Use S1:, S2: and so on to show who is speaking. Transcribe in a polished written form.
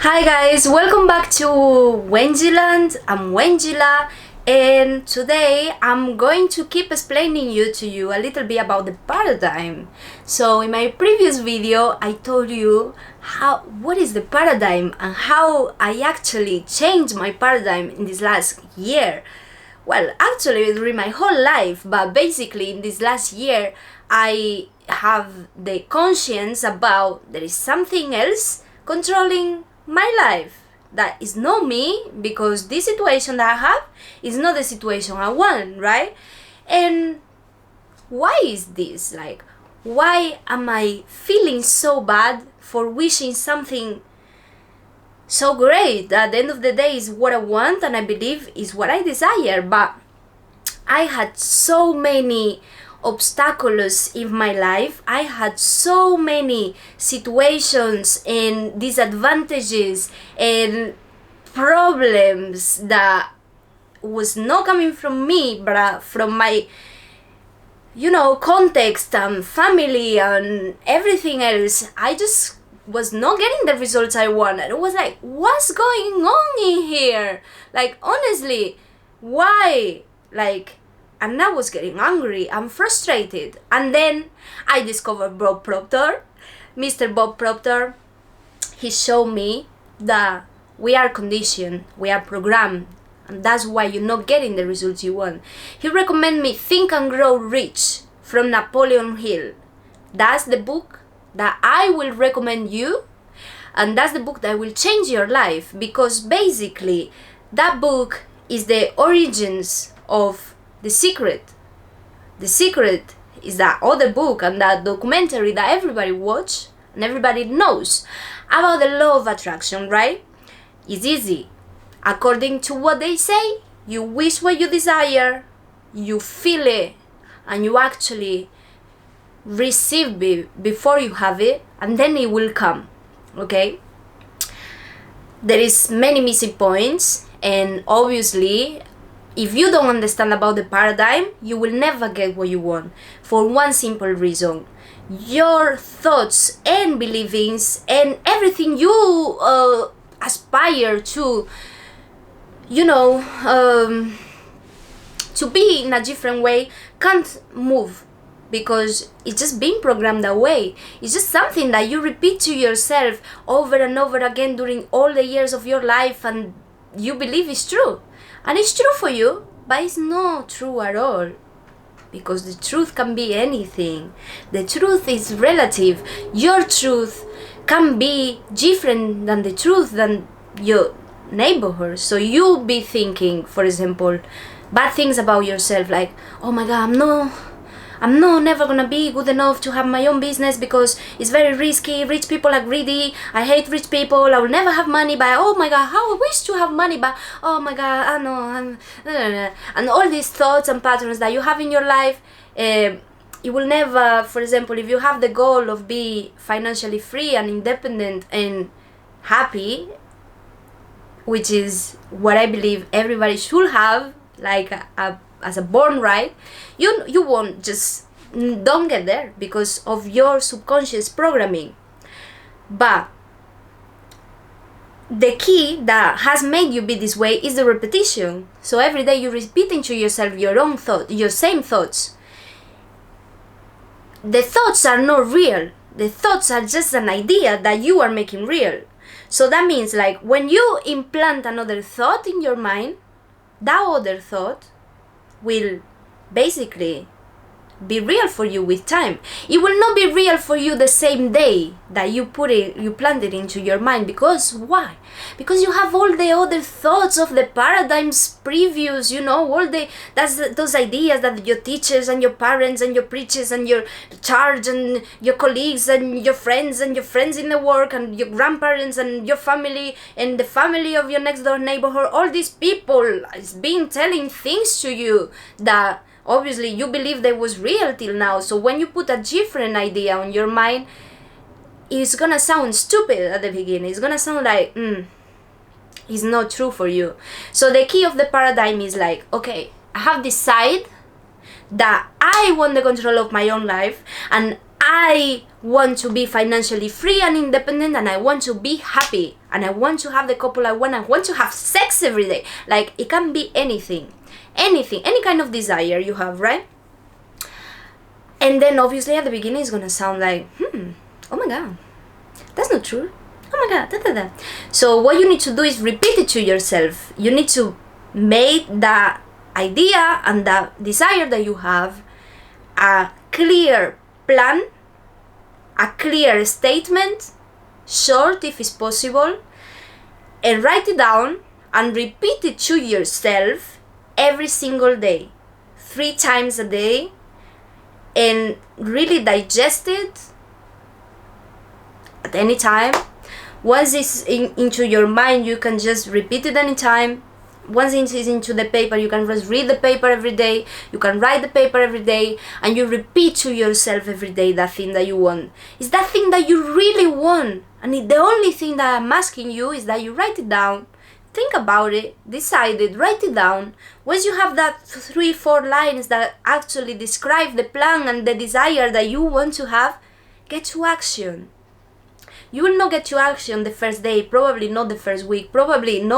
S1: Hi guys, welcome back to Wendilla. I'm Wendilla, and today I'm going to keep explaining to you a little bit about the paradigm. So in my previous video I told you what is the paradigm and how I actually changed my paradigm in this last year. Well, actually during my whole life, but basically in this last year I have the conscience about there is something else controlling my life that is not me, because this situation that I have is not the situation I want, right? And why is this? Like, why am I feeling so bad for wishing something so great that at the end of the day is what I want and I believe is what I desire? But I had so many obstacles in my life. I had so many situations and disadvantages and problems that was not coming from me, but from my context and family and everything else. I just was not getting the results I wanted. It was like, what's going on in here? Like, honestly, why? And I was getting angry and frustrated. And then I discovered Bob Proctor, Mr. Bob Proctor. He showed me that we are conditioned, we are programmed, and that's why you're not getting the results you want. He recommended me Think and Grow Rich from Napoleon Hill. That's the book that I will recommend you, and that's the book that will change your life, because basically that book is the origins of The Secret. The Secret is that other book and that documentary that everybody watch and everybody knows about the law of attraction, right? It's easy. According to what they say, you wish what you desire, you feel it, and you actually receive it before you have it, and then it will come, okay? There is many missing points, and obviously if you don't understand about the paradigm, you will never get what you want, for one simple reason. Your thoughts and beliefs and everything you aspire to, to be in a different way, can't move, because it's just being programmed that way. It's just something that you repeat to yourself over and over again during all the years of your life, and you believe it's true. And it's true for you, but it's not true at all. Because the truth can be anything. The truth is relative. Your truth can be different than the truth than your neighborhood. So you'll be thinking, for example, bad things about yourself, like, oh my God, I'm not never gonna be good enough to have my own business because it's very risky. Rich people are greedy. I hate rich people. I will never have money. But oh my God, how I wish to have money. But oh my God, I know. And all these thoughts and patterns that you have in your life, you will never, for example, if you have the goal of being financially free and independent and happy, which is what I believe everybody should have, like as a born right, you won't just don't get there because of your subconscious programming. But the key that has made you be this way is the repetition. So every day you're repeating to yourself your own thought, your same thoughts. The thoughts are not real. The thoughts are just an idea that you are making real. So that means, like, when you implant another thought in your mind, that other thought will basically be real for you with time. It will not be real for you the same day that you plant it into your mind. Because why? Because you have all the other thoughts of the paradigms previous, those ideas that your teachers and your parents and your preachers and your church and your colleagues and your friends in the work and your grandparents and your family and the family of your next door neighborhood, all these people is being telling things to you that obviously you believe they was real till now. So when you put a different idea on your mind, it's gonna sound stupid at the beginning. It's gonna sound like it's not true for you. So the key of the paradigm is like, okay, I have decided that I want the control of my own life, and I want to be financially free and independent, and I want to be happy, and I want to have the couple I want to have sex every day. Like, it can be anything, any kind of desire you have, right? And then obviously at the beginning it's gonna sound like, oh my god, that's not true. Oh my god, da da da. So what you need to do is repeat it to yourself. You need to make that idea and that desire that you have a clear plan, a clear statement, short if it's possible, and write it down and repeat it to yourself every single day, 3 times a day, and really digest it at any time. Once it's into your mind, you can just repeat it anytime. Once it is into the paper, you can just read the paper every day, you can write the paper every day, and you repeat to yourself every day that thing that you want. It's that thing that you really want, and the only thing that I'm asking you is that you write it down, think about it, decide it, write it down. Once you have that 3-4 lines that actually describe the plan and the desire that you want to have, get to action. You will not get to action the first day, probably not the first week, probably not